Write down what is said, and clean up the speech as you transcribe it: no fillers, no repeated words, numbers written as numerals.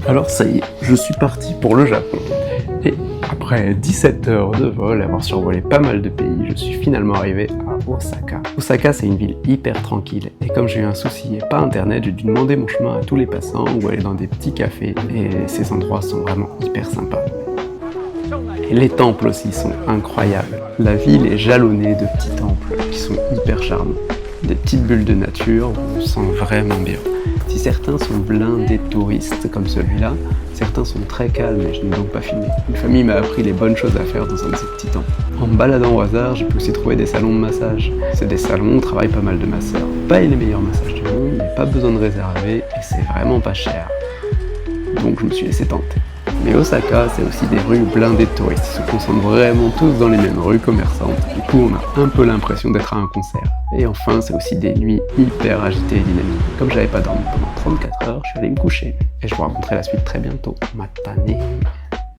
Alors ça y est, je suis parti pour le Japon. Et après 17 heures de vol, avoir survolé pas mal de pays, je suis finalement arrivé à Osaka. Osaka, c'est une ville hyper tranquille, et comme j'ai eu un souci et pas internet, j'ai dû demander mon chemin à tous les passants ou aller dans des petits cafés, et ces endroits sont vraiment hyper sympas. Et les temples aussi sont incroyables. La ville est jalonnée de petits temples qui sont hyper charmants. Des petites bulles de nature où on se sent vraiment bien. Si certains sont blindés de touristes comme celui-là, certains sont très calmes et je n'ai donc pas filmé. Une famille m'a appris les bonnes choses à faire dans un de ces petits temples. En me baladant au hasard, j'ai pu aussi trouver des salons de massage. C'est des salons où travaillent pas mal de masseurs. Pas les meilleurs massages du monde, mais pas besoin de réserver et c'est vraiment pas cher. Donc je me suis laissé tenter. Mais Osaka, c'est aussi des rues blindées de touristes. Ils se concentrent vraiment tous dans les mêmes rues commerçantes. Du coup, on a un peu l'impression d'être à un concert. Et enfin, c'est aussi des nuits hyper agitées et dynamiques. Comme j'avais pas dormi pendant 34 heures, je suis allé me coucher. Et je vous raconterai la suite très bientôt. Matane.